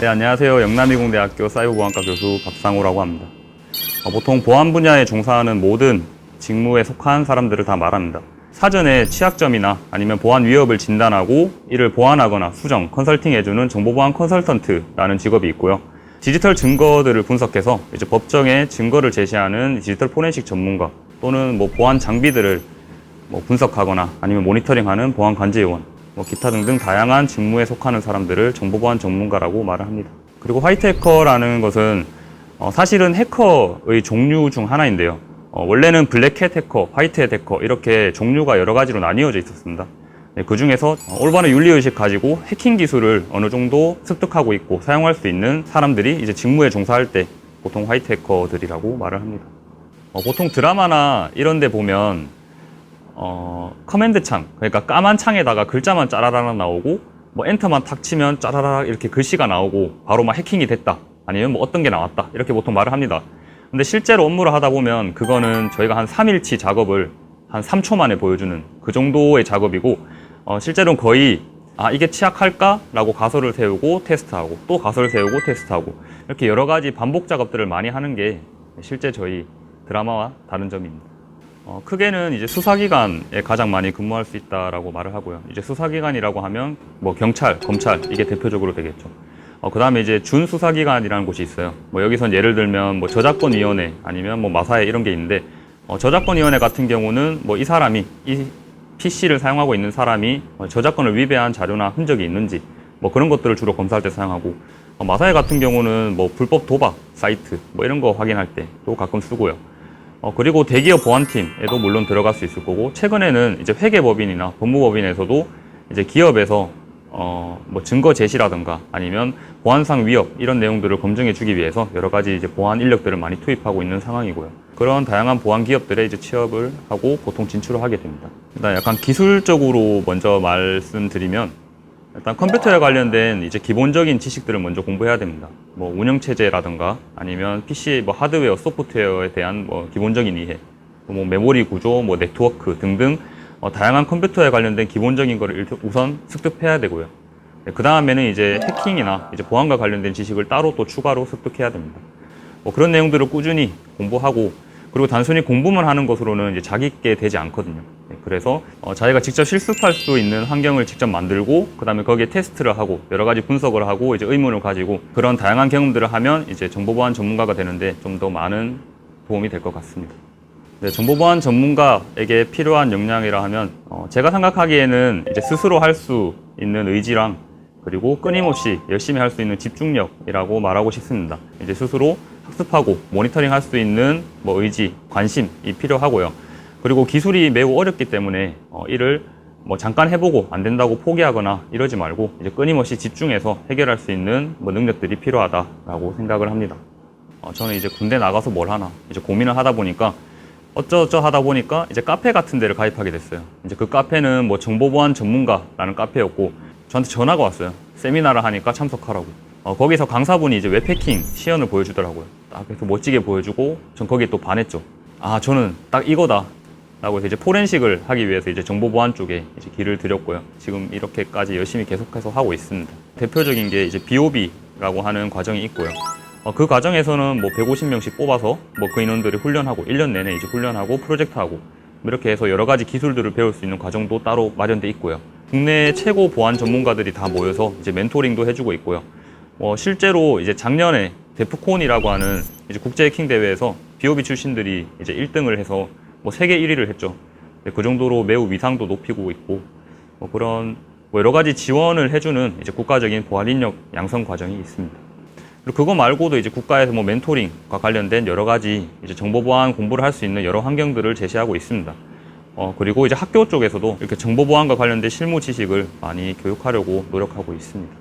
네, 안녕하세요. 영남이공대학교 사이버보안과 교수 박상우라고 합니다. 보통 보안 분야에 종사하는 모든 직무에 속한 사람들을 다 말합니다. 사전에 취약점이나 아니면 보안 위협을 진단하고 이를 보완하거나 수정, 컨설팅해주는 정보보안 컨설턴트라는 직업이 있고요. 디지털 증거들을 분석해서 이제 법정에 증거를 제시하는 디지털 포렌식 전문가 또는 보안 장비들을 분석하거나 아니면 모니터링하는 보안 관제요원, 기타 등등 다양한 직무에 속하는 사람들을 정보보안 전문가라고 말을 합니다. 그리고 화이트 해커라는 것은 사실은 해커의 종류 중 하나인데요. 원래는 블랙햇 해커, 화이트햇 해커 이렇게 종류가 여러 가지로 나뉘어져 있었습니다. 그 중에서 올바른 윤리의식 가지고 해킹 기술을 어느 정도 습득하고 있고 사용할 수 있는 사람들이 이제 직무에 종사할 때 보통 화이트 해커들이라고 말을 합니다. 보통 드라마나 이런 데 보면 커맨드 창, 그러니까 까만 창에다가 글자만 짜라라락 나오고 엔터만 탁 치면 짜라라락 이렇게 글씨가 나오고 바로 해킹이 됐다 아니면 어떤 게 나왔다 이렇게 보통 말을 합니다. 근데 실제로 업무를 하다 보면 그거는 저희가 한 3일치 작업을 한 3초 만에 보여주는 그 정도의 작업이고 실제로는 거의 이게 취약할까? 라고 가설을 세우고 테스트하고 또 가설을 세우고 테스트하고 이렇게 여러 가지 반복 작업들을 많이 하는 게 실제 저희 드라마와 다른 점입니다. 크게는 이제 수사기관에 가장 많이 근무할 수 있다라고 말을 하고요. 이제 수사기관이라고 하면 경찰, 검찰 이게 대표적으로 되겠죠. 그 다음에 이제 준수사기관이라는 곳이 있어요. 여기선 예를 들면 저작권위원회 아니면 마사회 이런 게 있는데 저작권위원회 같은 경우는 이 사람이 이 PC를 사용하고 있는 사람이 저작권을 위배한 자료나 흔적이 있는지 그런 것들을 주로 검사할 때 사용하고 마사회 같은 경우는 불법 도박 사이트 이런 거 확인할 때도 가끔 쓰고요. 그리고 대기업 보안팀에도 물론 들어갈 수 있을 거고 최근에는 이제 회계법인이나 법무법인에서도 이제 기업에서 증거 제시라든가 아니면 보안상 위협 이런 내용들을 검증해 주기 위해서 여러 가지 이제 보안 인력들을 많이 투입하고 있는 상황이고요. 그런 다양한 보안 기업들에 이제 취업을 하고 보통 진출을 하게 됩니다. 일단 약간 기술적으로 먼저 말씀드리면 일단 컴퓨터에 관련된 이제 기본적인 지식들을 먼저 공부해야 됩니다. 운영체제라든가 아니면 PC 하드웨어, 소프트웨어에 대한 기본적인 이해, 메모리 구조, 네트워크 등등 다양한 컴퓨터에 관련된 기본적인 거를 우선 습득해야 되고요. 그 다음에는 이제 해킹이나 이제 보안과 관련된 지식을 따로 또 추가로 습득해야 됩니다. 그런 내용들을 꾸준히 공부하고 그리고 단순히 공부만 하는 것으로는 이제 자기게 되지 않거든요. 그래서 자기가 직접 실습할 수 있는 환경을 직접 만들고 그 다음에 거기에 테스트를 하고 여러 가지 분석을 하고 이제 의문을 가지고 그런 다양한 경험들을 하면 이제 정보보안 전문가가 되는데 좀 더 많은 도움이 될 것 같습니다. 네, 정보보안 전문가에게 필요한 역량이라 하면 제가 생각하기에는 이제 스스로 할 수 있는 의지랑 그리고 끊임없이 열심히 할 수 있는 집중력이라고 말하고 싶습니다. 이제 스스로 학습하고 모니터링 할 수 있는 의지, 관심이 필요하고요. 그리고 기술이 매우 어렵기 때문에 이를 잠깐 해보고 안 된다고 포기하거나 이러지 말고 이제 끊임없이 집중해서 해결할 수 있는 능력들이 필요하다라고 생각을 합니다. 저는 이제 군대 나가서 뭘 하나 이제 고민을 하다 보니까 어쩌저쩌 하다 보니까 이제 카페 같은 데를 가입하게 됐어요. 이제 그 카페는 정보보안 전문가라는 카페였고 저한테 전화가 왔어요. 세미나를 하니까 참석하라고. 거기서 강사분이 이제 웹해킹 시연을 보여주더라고요. 딱 그래서 멋지게 보여주고 전 거기에 또 반했죠. 저는 딱 이거다 라고 해서 이제 포렌식을 하기 위해서 이제 정보보안 쪽에 이제 길을 들였고요. 지금 이렇게까지 열심히 계속해서 하고 있습니다. 대표적인 게 이제 BOB라고 하는 과정이 있고요. 그 과정에서는 150명씩 뽑아서 그 인원들이 훈련하고 1년 내내 이제 훈련하고 프로젝트하고 이렇게 해서 여러 가지 기술들을 배울 수 있는 과정도 따로 마련돼 있고요. 국내 최고 보안 전문가들이 다 모여서 이제 멘토링도 해주고 있고요. 실제로 이제 작년에 데프콘이라고 하는 이제 국제 해킹 대회에서 BOB 출신들이 이제 1등을 해서 세계 1위를 했죠. 그 정도로 매우 위상도 높이고 있고 그런 여러 가지 지원을 해주는 이제 국가적인 보안 인력 양성 과정이 있습니다. 그리고 그거 말고도 이제 국가에서 멘토링과 관련된 여러 가지 이제 정보보안 공부를 할 수 있는 여러 환경들을 제시하고 있습니다. 그리고 이제 학교 쪽에서도 이렇게 정보보안과 관련된 실무 지식을 많이 교육하려고 노력하고 있습니다.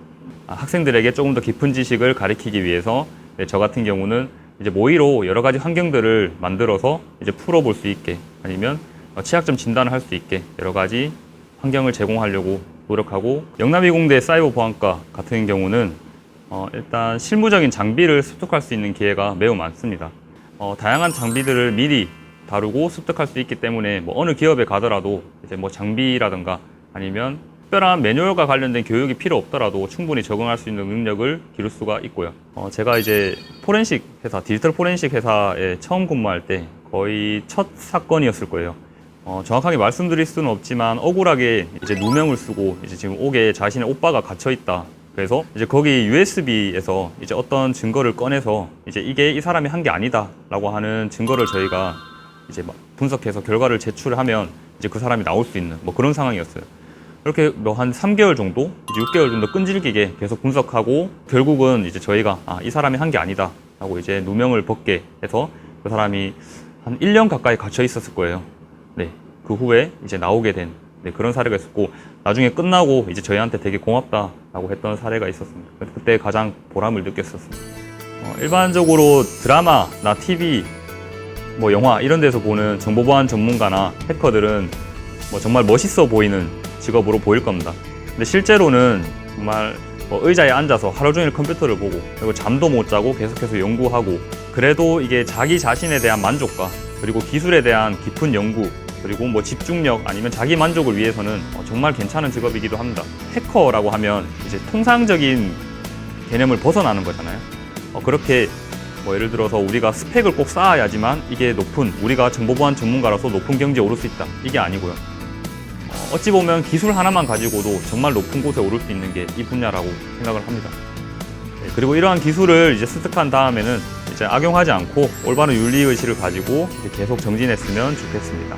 학생들에게 조금 더 깊은 지식을 가르치기 위해서 저 같은 경우는 이제 모의로 여러 가지 환경들을 만들어서 이제 풀어볼 수 있게 아니면 취약점 진단을 할 수 있게 여러 가지 환경을 제공하려고 노력하고 영남이공대 사이버보안과 같은 경우는 일단 실무적인 장비를 습득할 수 있는 기회가 매우 많습니다. 다양한 장비들을 미리 다루고 습득할 수 있기 때문에 어느 기업에 가더라도 이제 장비라든가 아니면 특별한 매뉴얼과 관련된 교육이 필요 없더라도 충분히 적응할 수 있는 능력을 기를 수가 있고요. 제가 이제 포렌식 회사, 디지털 포렌식 회사에 처음 근무할 때 거의 첫 사건이었을 거예요. 정확하게 말씀드릴 수는 없지만 억울하게 이제 누명을 쓰고 이제 지금 옥에 자신의 오빠가 갇혀 있다. 그래서 이제 거기 USB에서 이제 어떤 증거를 꺼내서 이제 이게 이 사람이 한 게 아니다라고 하는 증거를 저희가 이제 막 분석해서 결과를 제출하면 이제 그 사람이 나올 수 있는 뭐 그런 상황이었어요. 이렇게 뭐 한 3개월 정도, 이제 6개월 정도 끈질기게 계속 분석하고 결국은 이제 저희가 이 사람이 한 게 아니다 하고 이제 누명을 벗게 해서 그 사람이 한 1년 가까이 갇혀 있었을 거예요. 네, 그 후에 이제 나오게 된 그런 사례가 있었고 나중에 끝나고 이제 저희한테 되게 고맙다라고 했던 사례가 있었습니다. 그때 가장 보람을 느꼈었습니다. 일반적으로 드라마나 TV, 뭐 영화 이런 데서 보는 정보보안 전문가나 해커들은 뭐 정말 멋있어 보이는 직업으로 보일 겁니다. 근데 실제로는 정말 의자에 앉아서 하루 종일 컴퓨터를 보고 그리고 잠도 못 자고 계속해서 연구하고 그래도 이게 자기 자신에 대한 만족과 그리고 기술에 대한 깊은 연구 그리고 뭐 집중력 아니면 자기 만족을 위해서는 정말 괜찮은 직업이기도 합니다. 해커라고 하면 이제 통상적인 개념을 벗어나는 거잖아요. 그렇게 뭐 예를 들어서 우리가 스펙을 꼭 쌓아야지만 이게 우리가 정보보안 전문가로서 높은 경지에 오를 수 있다. 이게 아니고요. 어찌 보면 기술 하나만 가지고도 정말 높은 곳에 오를 수 있는 게 이 분야라고 생각을 합니다. 그리고 이러한 기술을 이제 습득한 다음에는 이제 악용하지 않고 올바른 윤리의식을 가지고 이제 계속 정진했으면 좋겠습니다.